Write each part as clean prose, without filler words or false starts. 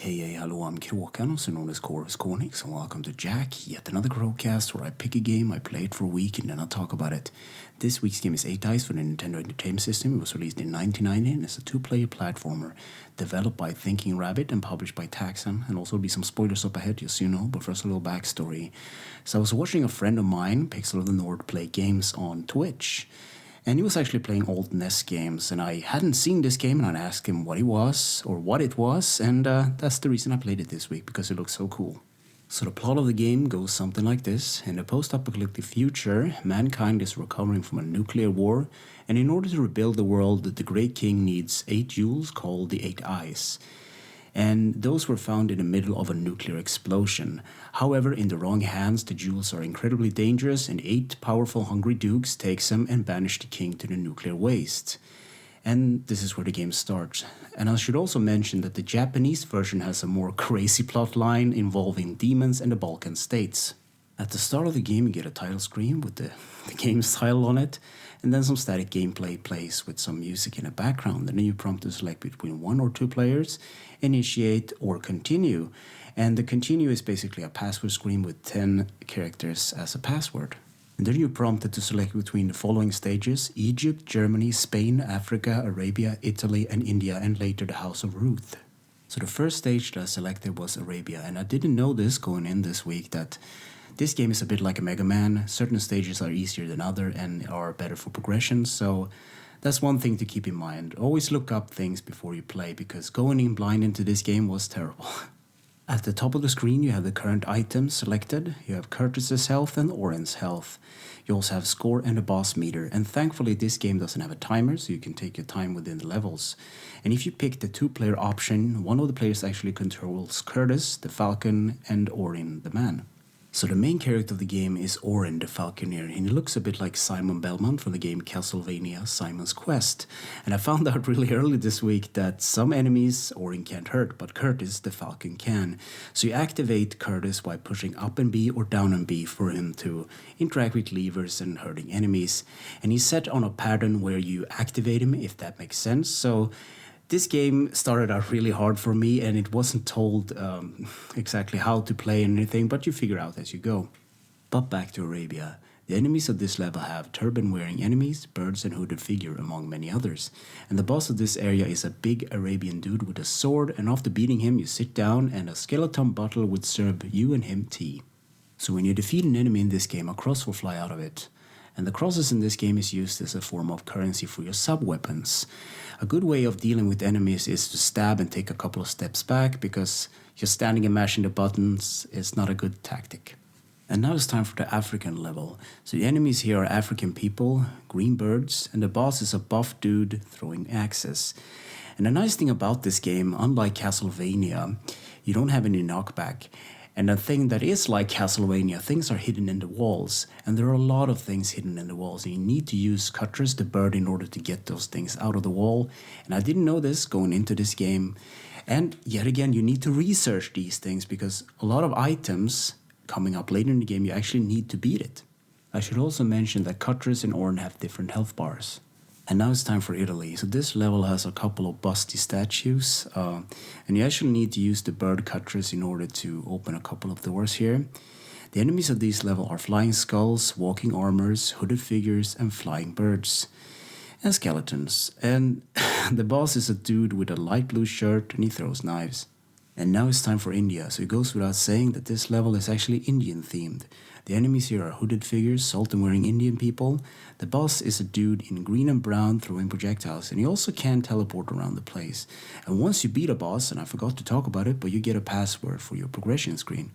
Hey, hello, I'm Kråkan, also known as Chorus Cornix, and welcome to Yacc, yet another Podcast where I pick a game, I play it for a week, and then I'll talk about it. This week's game is 8 Dice for the Nintendo Entertainment System. It was released in 1990 and it's a two-player platformer developed by Thinking Rabbit and published by Taxon, and also will be some spoilers up ahead, just so you know, but first a little backstory. So I was watching a friend of mine, Pixel of the Nord, play games on Twitch. And he was actually playing old NES games, and I hadn't seen this game, and I asked him what it was, and that's the reason I played it this week, because it looks so cool. So the plot of the game goes something like this. In a post-apocalyptic future, mankind is recovering from a nuclear war, and in order to rebuild the world, the Great King needs 8 jewels called the 8 Eyes. And those were found in the middle of a nuclear explosion. However, in the wrong hands, the jewels are incredibly dangerous, and 8 powerful hungry dukes takes them and banish the king to the nuclear waste. And this is where the game starts. And I should also mention that the Japanese version has a more crazy plot line involving demons and the Balkan states. At the start of the game, you get a title screen with the game's title on it, and then some static gameplay plays with some music in the background. And then you prompt to select between 1 or 2 players, initiate or continue. And the continue is basically a password screen with 10 characters as a password. And then you're prompted to select between the following stages: Egypt, Germany, Spain, Africa, Arabia, Italy, and India, and later the House of Ruth. So the first stage that I selected was Arabia, and I didn't know this going in this week, that this game is a bit like a Mega Man. Certain stages are easier than others and are better for progression, so that's one thing to keep in mind. Always look up things before you play, because going in blind into this game was terrible. At the top of the screen, you have the current items selected. You have Cutrus' health and Orin's health. You also have score and a boss meter, and thankfully this game doesn't have a timer, so you can take your time within the levels. And if you pick the 2-player option, one of the players actually controls Cutrus, the falcon, and Orin, the man. So the main character of the game is Orin, the falconer, and he looks a bit like Simon Belmont from the game Castlevania Simon's Quest. And I found out really early this week that some enemies Orin can't hurt, but Cutrus, the falcon, can. So you activate Cutrus by pushing up and B or down and B for him to interact with levers and hurting enemies. And he's set on a pattern where you activate him, if that makes sense. So this game started out really hard for me, and it wasn't told exactly how to play and anything, but you figure out as you go. But back to Arabia. The enemies of this level have turban-wearing enemies, birds, and hooded figure, among many others. And the boss of this area is a big Arabian dude with a sword, and after beating him you sit down and a skeleton bottle would serve you and him tea. So when you defeat an enemy in this game, a cross will fly out of it. And the crosses in this game is used as a form of currency for your sub-weapons. A good way of dealing with enemies is to stab and take a couple of steps back, because just standing and mashing the buttons is not a good tactic. And now it's time for the African level. So the enemies here are African people, green birds, and the boss is a buff dude throwing axes. And the nice thing about this game, unlike Castlevania, you don't have any knockback. And the thing that is like Castlevania, things are hidden in the walls. And there are a lot of things hidden in the walls. And you need to use Cutrus, the bird, in order to get those things out of the wall. And I didn't know this going into this game. And yet again, you need to research these things, because a lot of items coming up later in the game, you actually need to beat it. I should also mention that Cutrus and Orin have different health bars. And now it's time for Italy. So this level has a couple of busty statues, and you actually need to use the bird Cutrus in order to open a couple of doors here. The enemies of this level are flying skulls, walking armors, hooded figures, and flying birds. And skeletons. And the boss is a dude with a light blue shirt, and he throws knives. And now it's time for India, so it goes without saying that this level is actually Indian themed. The enemies here are hooded figures, Sultan-wearing Indian people. The boss is a dude in green and brown throwing projectiles, and he also can teleport around the place. And once you beat a boss, and I forgot to talk about it, but you get a password for your progression screen.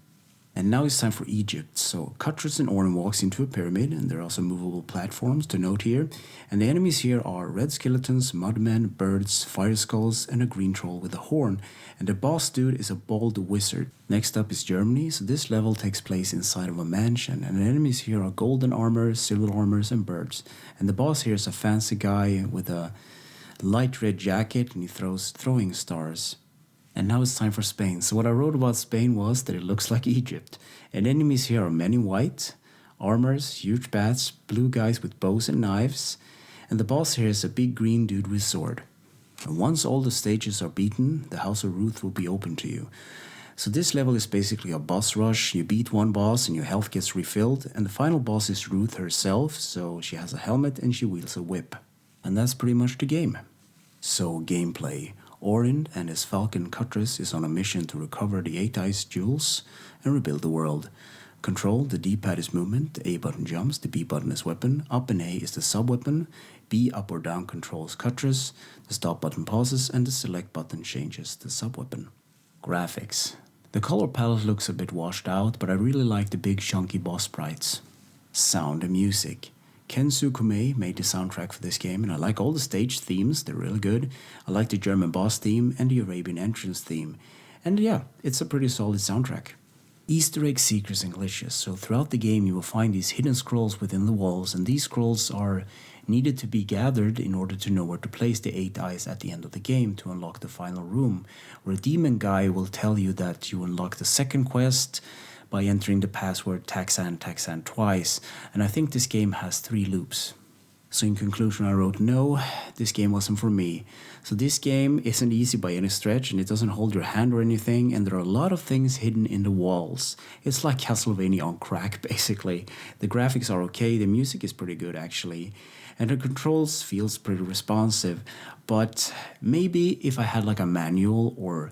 And now it's time for Egypt. So Cutrus and Orin walks into a pyramid, and there are some movable platforms to note here. And the enemies here are red skeletons, mudmen, birds, fire skulls, and a green troll with a horn. And the boss dude is a bald wizard. Next up is Germany. So this level takes place inside of a mansion, and the enemies here are golden armor, silver armors, and birds. And the boss here is a fancy guy with a light red jacket, and he throws throwing stars. And now it's time for Spain. So what I wrote about Spain was that it looks like Egypt. And enemies here are men in white, armors, huge bats, blue guys with bows and knives. And the boss here is a big green dude with sword. And once all the stages are beaten, the House of Ruth will be open to you. So this level is basically a boss rush. You beat one boss and your health gets refilled, and the final boss is Ruth herself, so she has a helmet and she wields a whip. And that's pretty much the game. So gameplay. Orin and his falcon Cutrus is on a mission to recover the 8 ice jewels and rebuild the world. Control, the D-pad is movement, the A button jumps, the B button is weapon, up and A is the sub-weapon, B up or down controls Cutrus, the stop button pauses, and the select button changes the sub-weapon. Graphics. The color palette looks a bit washed out, but I really like the big chunky boss sprites. Sound and music. Ken Sukume made the soundtrack for this game, and I like all the stage themes, they're really good. I like the German boss theme and the Arabian entrance theme. And yeah, it's a pretty solid soundtrack. Easter egg seekers and glitches. So throughout the game you will find these hidden scrolls within the walls, and these scrolls are needed to be gathered in order to know where to place the 8 eyes at the end of the game to unlock the final room, where a demon guy will tell you that you unlock the second quest by entering the password Taxan twice, and I think this game has 3 loops. So in conclusion I wrote, no, this game wasn't for me. So this game isn't easy by any stretch, and it doesn't hold your hand or anything, and there are a lot of things hidden in the walls. It's like Castlevania on crack, basically. The graphics are okay, the music is pretty good actually, and the controls feels pretty responsive, but maybe if I had like a manual or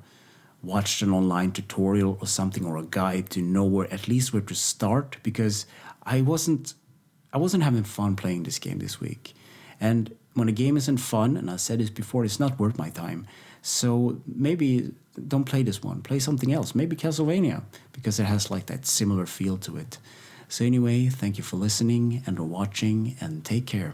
watched an online tutorial or something, or a guide to know where to start, because I wasn't having fun playing this game this week. And when a game isn't fun, and I said this before, it's not worth my time. So maybe don't play this one. Play something else. Maybe Castlevania, because it has like that similar feel to it. So anyway, thank you for listening and for watching, and take care.